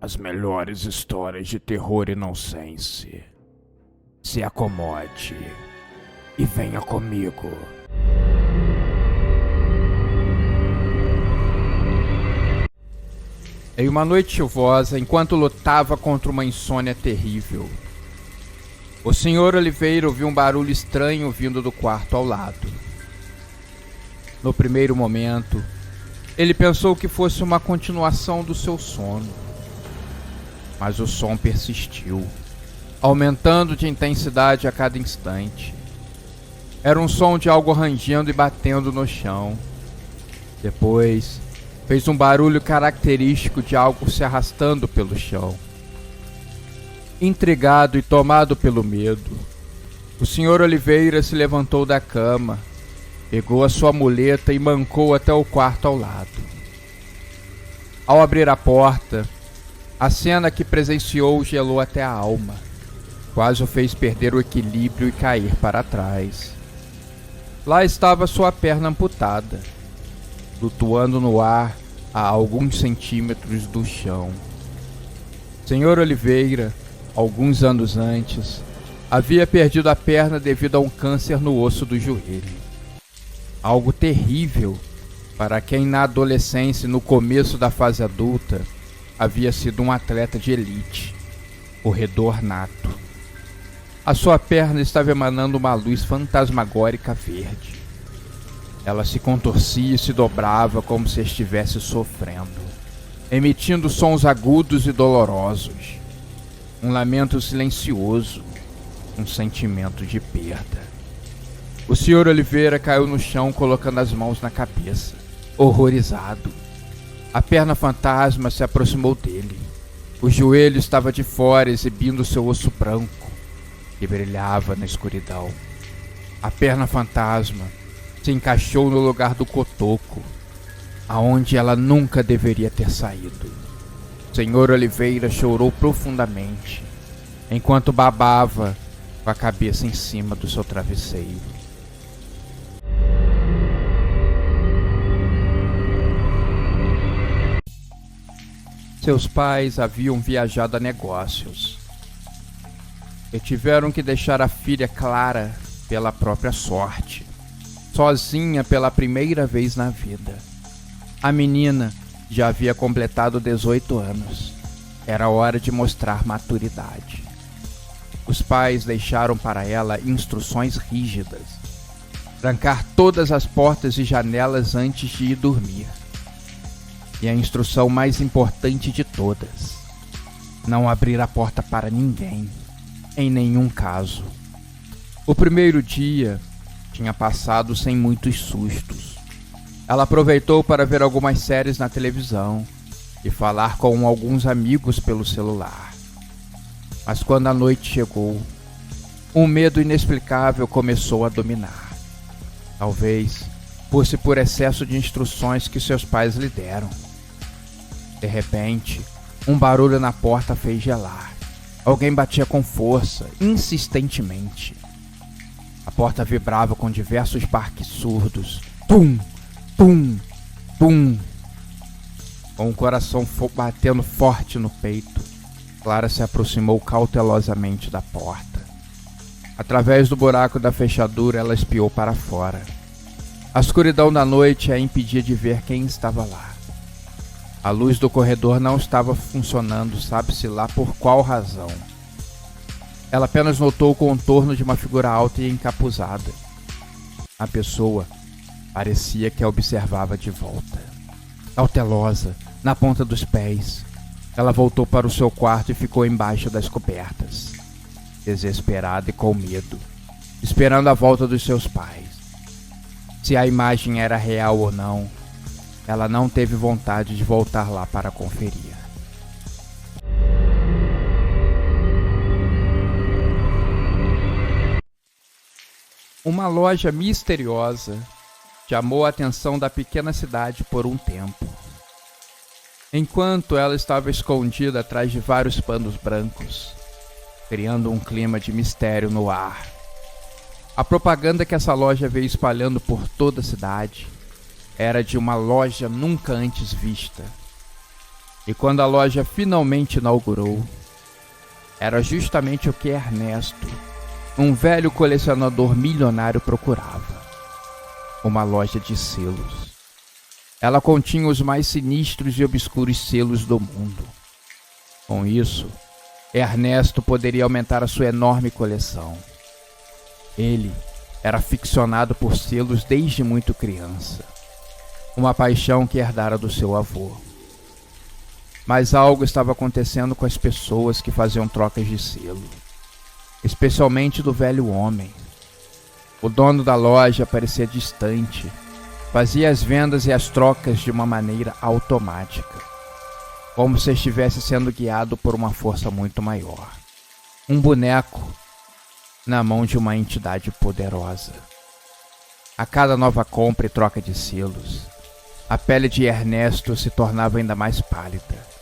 As melhores histórias de terror e nonsense. Se acomode e venha comigo. Em uma noite chuvosa, enquanto lutava contra uma insônia terrível, o Sr. Oliveira ouviu um barulho estranho vindo do quarto ao lado. No primeiro momento, ele pensou que fosse uma continuação do seu sono, mas o som persistiu, aumentando de intensidade a cada instante. Era um som de algo rangendo e batendo no chão. Depois, fez um barulho característico de algo se arrastando pelo chão. Intrigado e tomado pelo medo, o Sr. Oliveira se levantou da cama, pegou a sua muleta e mancou até o quarto ao lado. Ao abrir a porta, a cena que presenciou o gelou até a alma. Quase o fez perder o equilíbrio e cair para trás. Lá estava sua perna amputada, flutuando no ar a alguns centímetros do chão. Sr. Oliveira, alguns anos antes, havia perdido a perna devido a um câncer no osso do joelho. Algo terrível para quem na adolescência e no começo da fase adulta havia sido um atleta de elite, corredor nato. A sua perna estava emanando uma luz fantasmagórica verde. Ela se contorcia e se dobrava como se estivesse sofrendo, emitindo sons agudos e dolorosos. Um lamento silencioso, um sentimento de perda. O Sr. Oliveira caiu no chão colocando as mãos na cabeça, horrorizado. A perna fantasma se aproximou dele. O joelho estava de fora, exibindo seu osso branco, que brilhava na escuridão. A perna fantasma se encaixou no lugar do cotoco, aonde ela nunca deveria ter saído. O Sr. Oliveira chorou profundamente, enquanto babava com a cabeça em cima do seu travesseiro. Seus pais haviam viajado a negócios e tiveram que deixar a filha Clara pela própria sorte, sozinha pela primeira vez na vida. A menina já havia completado 18 anos. Era hora de mostrar maturidade. Os pais deixaram para ela instruções rígidas: trancar todas as portas e janelas antes de ir dormir. E a instrução mais importante de todas: não abrir a porta para ninguém, em nenhum caso. O primeiro dia tinha passado sem muitos sustos. Ela aproveitou para ver algumas séries na televisão e falar com alguns amigos pelo celular. Mas quando a noite chegou, um medo inexplicável começou a dominar. Talvez fosse por excesso de instruções que seus pais lhe deram. De repente, um barulho na porta fez gelar. Alguém batia com força, insistentemente. A porta vibrava com diversos barques surdos. Pum, pum, pum. Com o coração batendo forte no peito, Clara se aproximou cautelosamente da porta. Através do buraco da fechadura, ela espiou para fora. A escuridão da noite a impedia de ver quem estava lá. A luz do corredor não estava funcionando, sabe-se lá por qual razão. Ela apenas notou o contorno de uma figura alta e encapuzada. A pessoa parecia que a observava de volta. Cautelosa, na ponta dos pés, ela voltou para o seu quarto e ficou embaixo das cobertas, desesperada e com medo, esperando a volta dos seus pais. Se a imagem era real ou não, ela não teve vontade de voltar lá para conferir. Uma loja misteriosa chamou a atenção da pequena cidade por um tempo. Enquanto ela estava escondida atrás de vários panos brancos, criando um clima de mistério no ar. A propaganda que essa loja veio espalhando por toda a cidade era de uma loja nunca antes vista. E quando a loja finalmente inaugurou, era justamente o que Ernesto, um velho colecionador milionário, procurava: uma loja de selos. Ela continha os mais sinistros e obscuros selos do mundo. Com isso, Ernesto poderia aumentar a sua enorme coleção. Ele era aficionado por selos desde muito criança, uma paixão que herdara do seu avô. Mas algo estava acontecendo com as pessoas que faziam trocas de selo, especialmente do velho homem. O dono da loja parecia distante, fazia as vendas e as trocas de uma maneira automática, como se estivesse sendo guiado por uma força muito maior. Um boneco na mão de uma entidade poderosa. A cada nova compra e troca de selos, a pele de Ernesto se tornava ainda mais pálida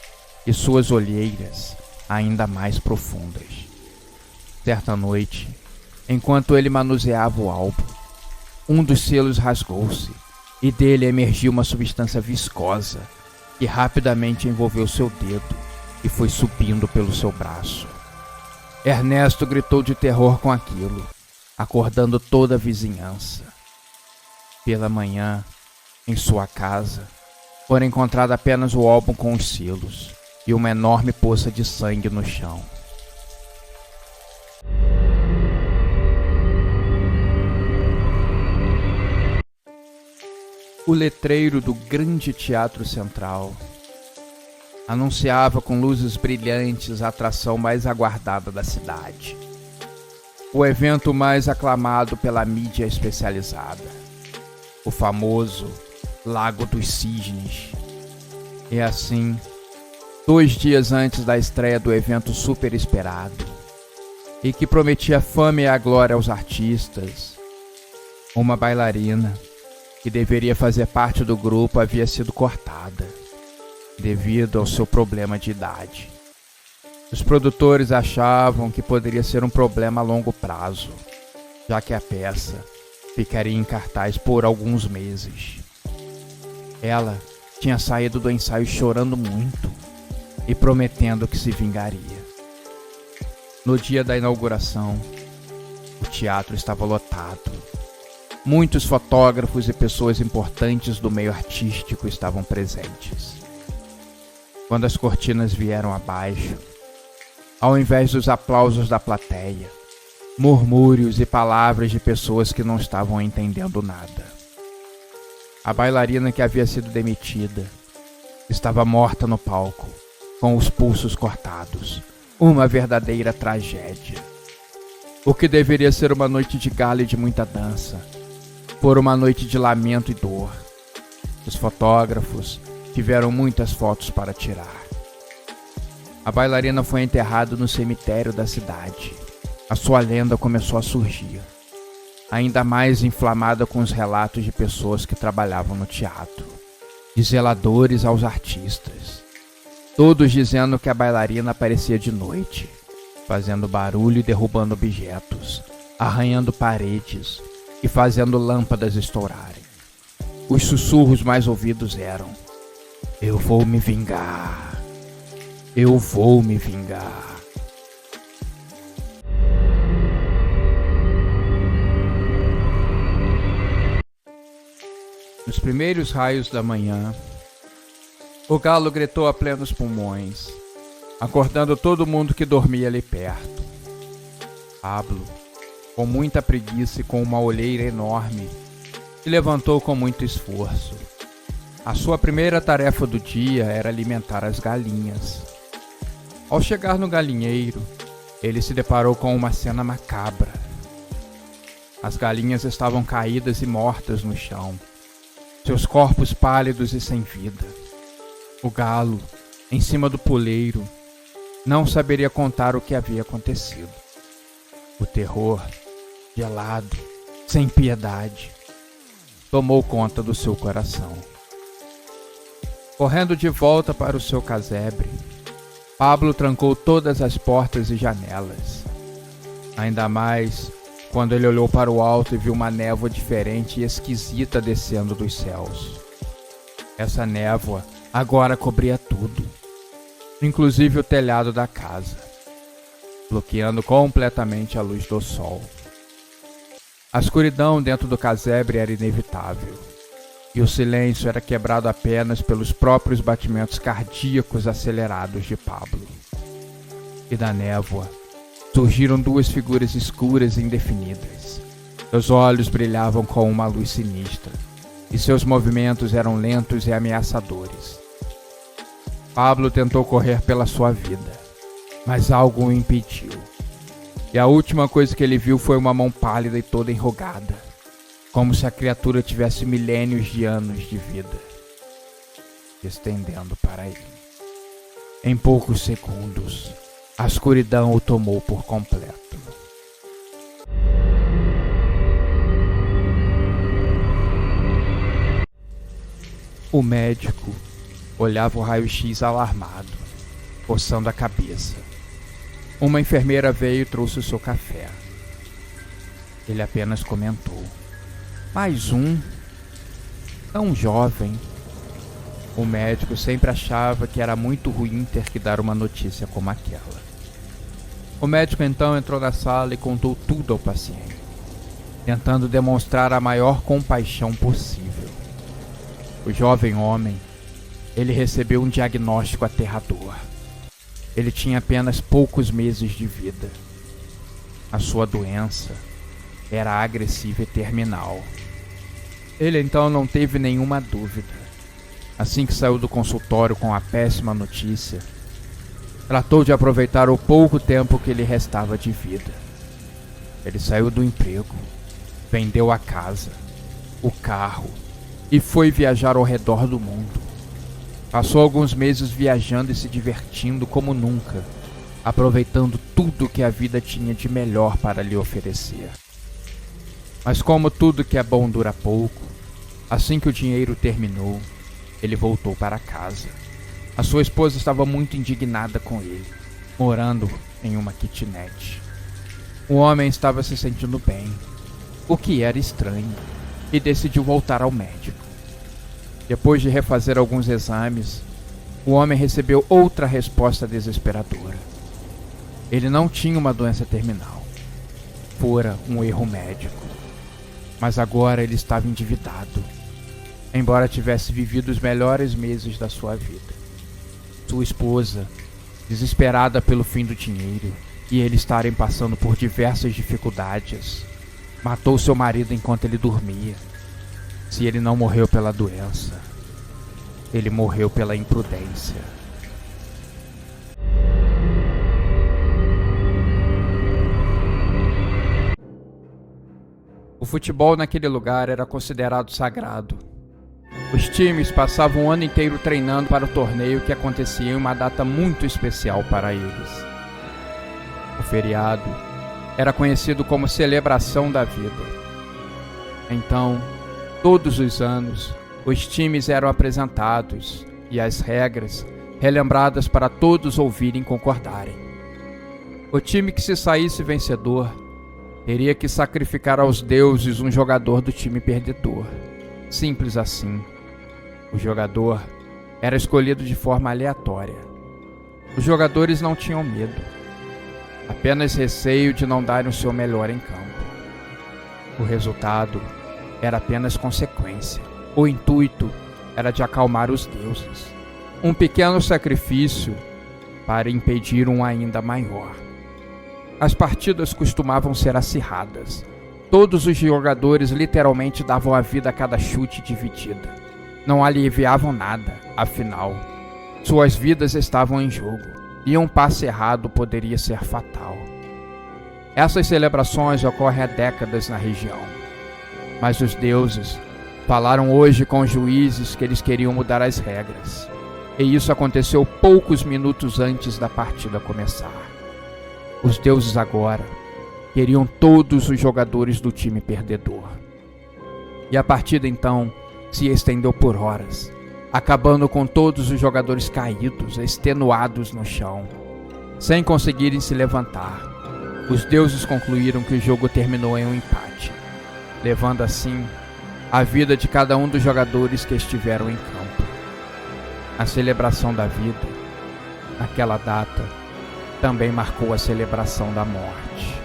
e suas olheiras ainda mais profundas. Certa noite, enquanto ele manuseava o álbum, um dos selos rasgou-se e dele emergiu uma substância viscosa que rapidamente envolveu seu dedo e foi subindo pelo seu braço. Ernesto gritou de terror com aquilo, acordando toda a vizinhança. Pela manhã, em sua casa, foi encontrado apenas o álbum com os selos e uma enorme poça de sangue no chão. O letreiro do grande teatro central anunciava com luzes brilhantes a atração mais aguardada da cidade. O evento mais aclamado pela mídia especializada. O famoso Lago dos Cisnes. E assim, 2 dias antes da estreia do evento super esperado, e que prometia fama e a glória aos artistas, uma bailarina que deveria fazer parte do grupo havia sido cortada, devido ao seu problema de idade. Os produtores achavam que poderia ser um problema a longo prazo, já que a peça ficaria em cartaz por alguns meses. Ela tinha saído do ensaio chorando muito e prometendo que se vingaria. No dia da inauguração, o teatro estava lotado. Muitos fotógrafos e pessoas importantes do meio artístico estavam presentes. Quando as cortinas vieram abaixo, ao invés dos aplausos da plateia, murmúrios e palavras de pessoas que não estavam entendendo nada. A bailarina que havia sido demitida estava morta no palco, com os pulsos cortados. Uma verdadeira tragédia. O que deveria ser uma noite de gala e de muita dança, por uma noite de lamento e dor. Os fotógrafos tiveram muitas fotos para tirar. A bailarina foi enterrada no cemitério da cidade. A sua lenda começou a surgir, ainda mais inflamada com os relatos de pessoas que trabalhavam no teatro, de zeladores aos artistas, todos dizendo que a bailarina aparecia de noite, fazendo barulho e derrubando objetos, arranhando paredes e fazendo lâmpadas estourarem. Os sussurros mais ouvidos eram: "Eu vou me vingar. Eu vou me vingar." Nos primeiros raios da manhã, o galo gritou a plenos pulmões, acordando todo mundo que dormia ali perto. Pablo, com muita preguiça e com uma olheira enorme, se levantou com muito esforço. A sua primeira tarefa do dia era alimentar as galinhas. Ao chegar no galinheiro, ele se deparou com uma cena macabra. As galinhas estavam caídas e mortas no chão, seus corpos pálidos e sem vida. O galo, em cima do poleiro, não saberia contar o que havia acontecido. O terror, gelado, sem piedade, tomou conta do seu coração. Correndo de volta para o seu casebre, Pablo trancou todas as portas e janelas. Ainda mais quando ele olhou para o alto e viu uma névoa diferente e esquisita descendo dos céus. Essa névoa agora cobria tudo, inclusive o telhado da casa, bloqueando completamente a luz do sol. A escuridão dentro do casebre era inevitável, e o silêncio era quebrado apenas pelos próprios batimentos cardíacos acelerados de Pablo. E da névoa surgiram duas figuras escuras e indefinidas. Seus olhos brilhavam com uma luz sinistra, e seus movimentos eram lentos e ameaçadores. Pablo tentou correr pela sua vida, mas algo o impediu. E a última coisa que ele viu foi uma mão pálida e toda enrugada, como se a criatura tivesse milênios de anos de vida, se estendendo para ele. Em poucos segundos, a escuridão o tomou por completo. O médico olhava o raio-x alarmado, coçando a cabeça. Uma enfermeira veio e trouxe o seu café. Ele apenas comentou: "Mais um? Tão jovem." O médico sempre achava que era muito ruim ter que dar uma notícia como aquela. O médico então entrou na sala e contou tudo ao paciente, tentando demonstrar a maior compaixão possível. O jovem homem, ele recebeu um diagnóstico aterrador. Ele tinha apenas poucos meses de vida. A sua doença era agressiva e terminal. Ele então não teve nenhuma dúvida. Assim que saiu do consultório com a péssima notícia, tratou de aproveitar o pouco tempo que lhe restava de vida. Ele saiu do emprego, vendeu a casa, o carro e foi viajar ao redor do mundo. Passou alguns meses viajando e se divertindo como nunca, aproveitando tudo que a vida tinha de melhor para lhe oferecer. Mas como tudo que é bom dura pouco, assim que o dinheiro terminou, ele voltou para casa. A sua esposa estava muito indignada com ele, morando em uma kitnet. O homem estava se sentindo bem, o que era estranho, e decidiu voltar ao médico. Depois de refazer alguns exames, o homem recebeu outra resposta desesperadora. Ele não tinha uma doença terminal. Fora um erro médico. Mas agora ele estava endividado, embora tivesse vivido os melhores meses da sua vida. Sua esposa, desesperada pelo fim do dinheiro e ele estarem passando por diversas dificuldades, matou seu marido enquanto ele dormia. Se ele não morreu pela doença, ele morreu pela imprudência. O futebol naquele lugar era considerado sagrado. Os times passavam o ano inteiro treinando para o torneio que acontecia em uma data muito especial para eles. O feriado era conhecido como Celebração da Vida. Então, todos os anos, os times eram apresentados e as regras relembradas para todos ouvirem e concordarem. O time que se saísse vencedor teria que sacrificar aos deuses um jogador do time perdedor. Simples assim. O jogador era escolhido de forma aleatória. Os jogadores não tinham medo, apenas receio de não darem o seu melhor em campo. O resultado era apenas consequência. O intuito era de acalmar os deuses. Um pequeno sacrifício para impedir um ainda maior. As partidas costumavam ser acirradas. Todos os jogadores literalmente davam a vida a cada chute dividida. Não aliviavam nada, afinal, suas vidas estavam em jogo e um passe errado poderia ser fatal. Essas celebrações ocorrem há décadas na região, mas os deuses falaram hoje com os juízes que eles queriam mudar as regras, e isso aconteceu poucos minutos antes da partida começar. Os deuses agora queriam todos os jogadores do time perdedor. E a partida então se estendeu por horas, acabando com todos os jogadores caídos, extenuados no chão, sem conseguirem se levantar. Os deuses concluíram que o jogo terminou em um empate, levando assim a vida de cada um dos jogadores que estiveram em campo. A celebração da vida Aquela data também marcou a celebração da morte.